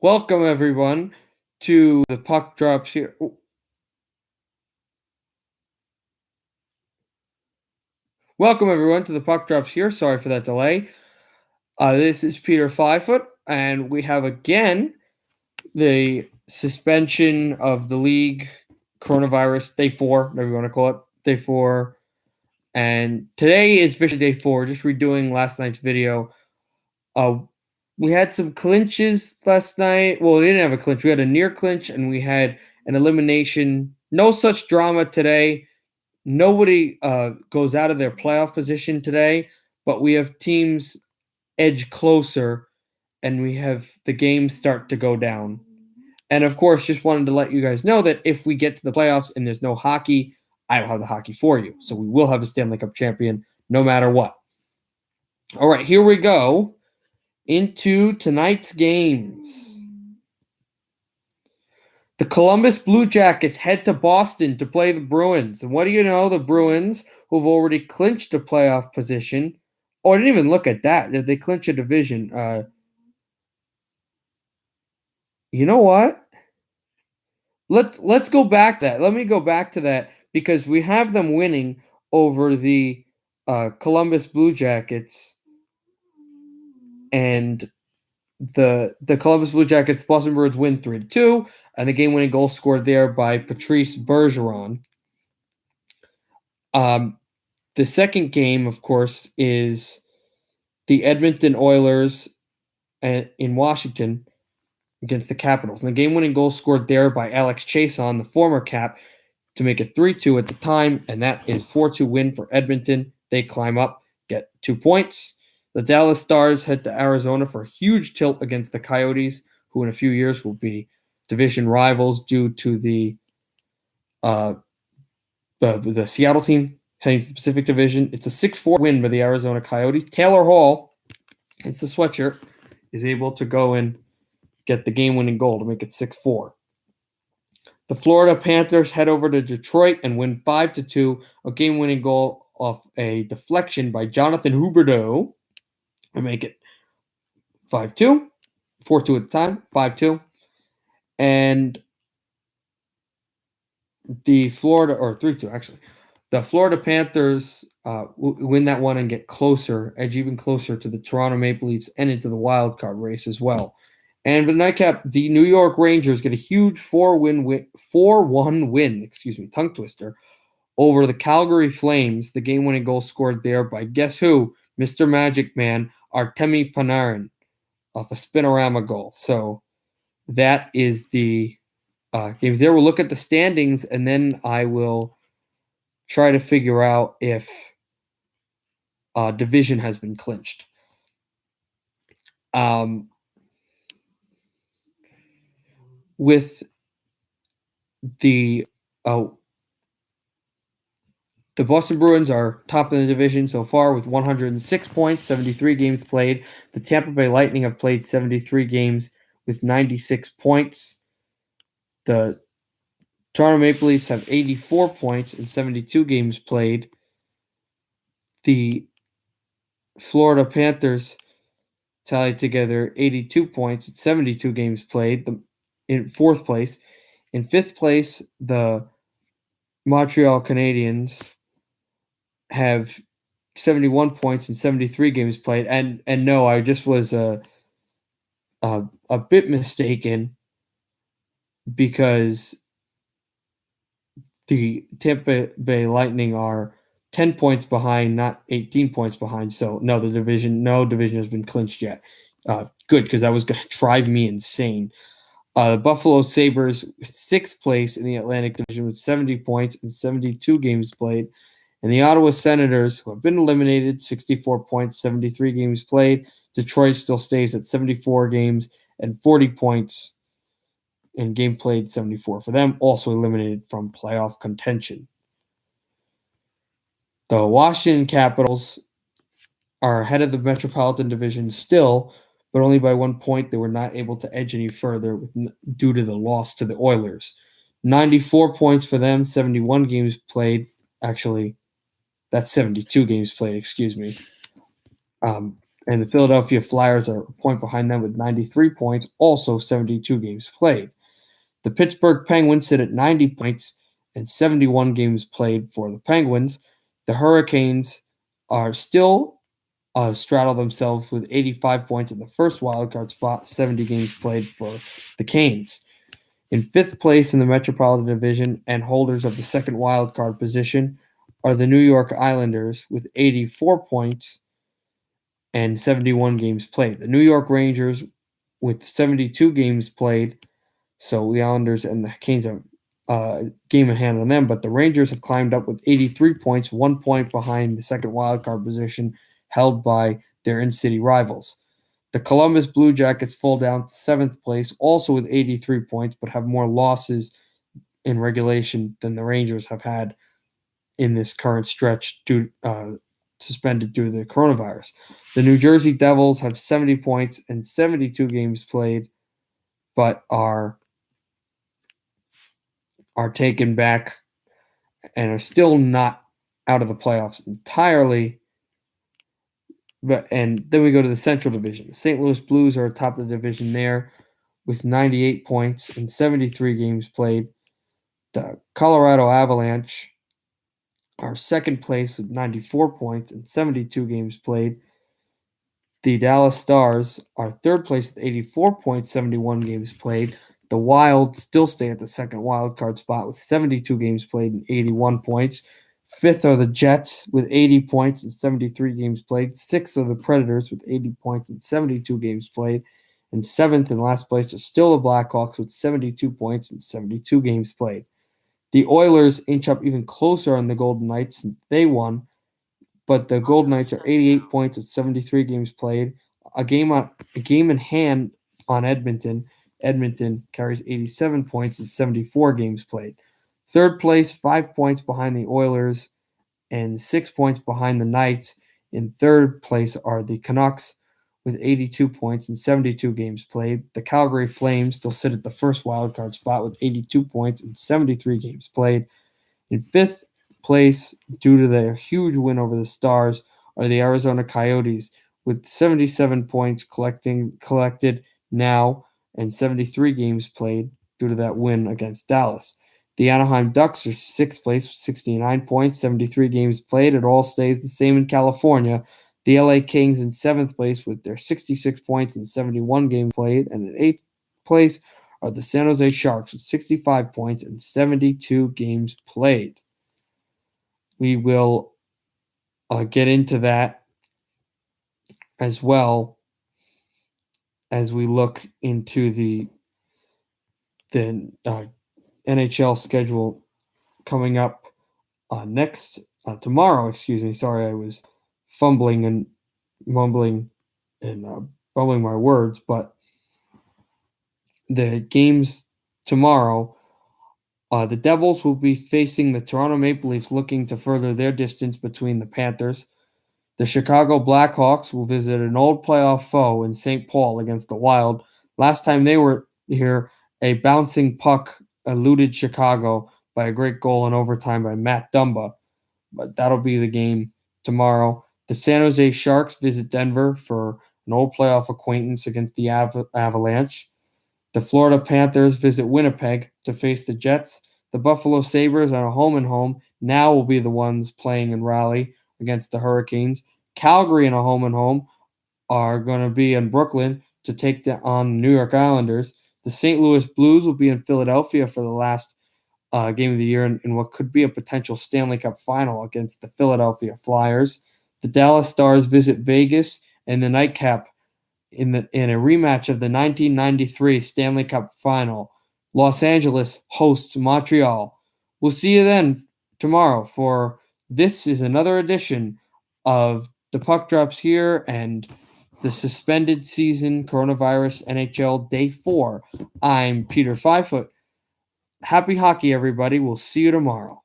Welcome everyone to the puck drops here. Welcome everyone to the puck drops here. Sorry for that delay. This is Peter Fivefoot, and we have again the suspension of the league coronavirus day 4, whatever you want to call it, day 4. And today is officially day 4. Just redoing last night's video. We had some clinches last night. Well, we didn't have a clinch. We had a near clinch, and we had an elimination. No such drama today. Nobody goes out of their playoff position today, but we have teams edge closer, and we have the games start to go down. And of course, just wanted to let you guys know that if we get to the playoffs and there's no hockey, I will have the hockey for you. So we will have a Stanley Cup champion no matter what. All right, here we go into tonight's games. The Columbus Blue Jackets head to Boston to play the Bruins. And what do you know? The Bruins, who have already clinched a playoff position. Oh, I didn't even look at that. Did they clinch a division? You know what? Let's go back to that. Let me go back to that because we have them winning over the Columbus Blue Jackets, and the Columbus Blue Jackets Boston Bruins win 3-2, and the game-winning goal scored there by Patrice Bergeron. The second game, of course, is the Edmonton Oilers in Washington against the Capitals. And the game-winning goal scored there by Alex Chason, the former Cap, to make it 3-2 at the time, and that is 4-2 win for Edmonton. They climb up, get 2 points. The Dallas Stars head to Arizona for a huge tilt against the Coyotes, who in a few years will be division rivals due to the Seattle team heading to the Pacific Division. It's a 6-4 win by the Arizona Coyotes. Taylor Hall, it's the sweatshirt, is able to go and get the game-winning goal to make it 6-4. The Florida Panthers head over to Detroit and win 5-2, a game-winning goal off a deflection by Jonathan Huberdeau to make it 5-2, 4-2 at the time, 5-2. And the Florida, or 3-2 actually, the Florida Panthers win that one and get closer, edge even closer to the Toronto Maple Leafs and into the wild card race as well. And for the nightcap, the New York Rangers get a huge 4-1 win, tongue twister, over the Calgary Flames. The game-winning goal scored there by guess who? Mr. Magic Man, Artemi Panarin, off a spinorama goal. So that is the games there. We'll look at the standings, and then I will try to figure out if division has been clinched. With the Boston Bruins are top of the division so far with 106 points, 73 games played. The Tampa Bay Lightning have played 73 games with 96 points. The Toronto Maple Leafs have 84 points in 72 games played. The Florida Panthers tallied together 82 points at 72 games played. In fourth place. In fifth place, the Montreal Canadiens have 71 points in 73 games played. And no, I just was a bit mistaken because the Tampa Bay Lightning are 10 points behind, not 18 points behind. So no division has been clinched yet. Good, because that was going to drive me insane. The Buffalo Sabres, 6th place in the Atlantic Division with 70 points and 72 games played. And the Ottawa Senators, who have been eliminated, 64 points, 73 games played. Detroit still stays at 74 games and 40 points in game played, 74 for them, also eliminated from playoff contention. The Washington Capitals are ahead of the Metropolitan Division still, but only by 1 point. They were not able to edge any further due to the loss to the Oilers. 94 points for them, 71 games played. Actually, that's 72 games played, excuse me. And the Philadelphia Flyers are a point behind them with 93 points, also 72 games played. The Pittsburgh Penguins sit at 90 points and 71 games played for the Penguins. The Hurricanes are still straddle themselves with 85 points in the first wildcard spot, 70 games played for the Canes. In fifth place in the Metropolitan Division and holders of the second wildcard position are the New York Islanders with 84 points and 71 games played. The New York Rangers with 72 games played. So the Islanders and the Canes have a game in hand on them, but the Rangers have climbed up with 83 points, 1 point behind the second wildcard position held by their in-city rivals. The Columbus Blue Jackets fall down to seventh place, also with 83 points, but have more losses in regulation than the Rangers have had in this current stretch suspended due to the coronavirus. The New Jersey Devils have 70 points and 72 games played, but are taken back and are still not out of the playoffs entirely. And then we go to the Central Division. The St. Louis Blues are atop the division there with 98 points and 73 games played. The Colorado Avalanche are second place with 94 points and 72 games played. The Dallas Stars are third place with 84 points, 71 games played. The Wild still stay at the second wild card spot with 72 games played and 81 points. Fifth are the Jets with 80 points and 73 games played. Sixth are the Predators with 80 points and 72 games played. And seventh and last place are still the Blackhawks with 72 points and 72 games played. The Oilers inch up even closer on the Golden Knights since they won, but the Golden Knights are 88 points at 73 games played. A game in hand on Edmonton. Edmonton carries 87 points at 74 games played. Third place, 5 points behind the Oilers and 6 points behind the Knights. In third place are the Canucks with 82 points and 72 games played. The Calgary Flames still sit at the first wildcard spot with 82 points and 73 games played. In fifth place, due to their huge win over the Stars, are the Arizona Coyotes with 77 points collected now and 73 games played due to that win against Dallas. The Anaheim Ducks are sixth place with 69 points, 73 games played. It all stays the same in California. The LA Kings in seventh place with their 66 points and 71 games played. And in eighth place are the San Jose Sharks with 65 points and 72 games played. We will get into that as well as we look into the NHL schedule coming up tomorrow. Sorry, I was fumbling and mumbling and bumbling my words, but the games tomorrow, the Devils will be facing the Toronto Maple Leafs, looking to further their distance between the Panthers. The Chicago Blackhawks will visit an old playoff foe in St. Paul against the Wild. Last time they were here, a bouncing puck eluded Chicago by a great goal in overtime by Matt Dumba. But that'll be the game tomorrow. The San Jose Sharks visit Denver for an old playoff acquaintance against the Avalanche. The Florida Panthers visit Winnipeg to face the Jets. The Buffalo Sabres on a home-and-home now will be the ones playing in Raleigh against the Hurricanes. Calgary in a home-and-home are going to be in Brooklyn to take on New York Islanders. The St. Louis Blues will be in Philadelphia for the last game of the year in what could be a potential Stanley Cup final against the Philadelphia Flyers. The Dallas Stars visit Vegas in the nightcap in a rematch of the 1993 Stanley Cup final. Los Angeles hosts Montreal. We'll see you then tomorrow for this is another edition of the Puck Drops here and the suspended season coronavirus NHL Day 4. I'm Peter 5 Foot. Happy hockey, everybody. We'll see you tomorrow.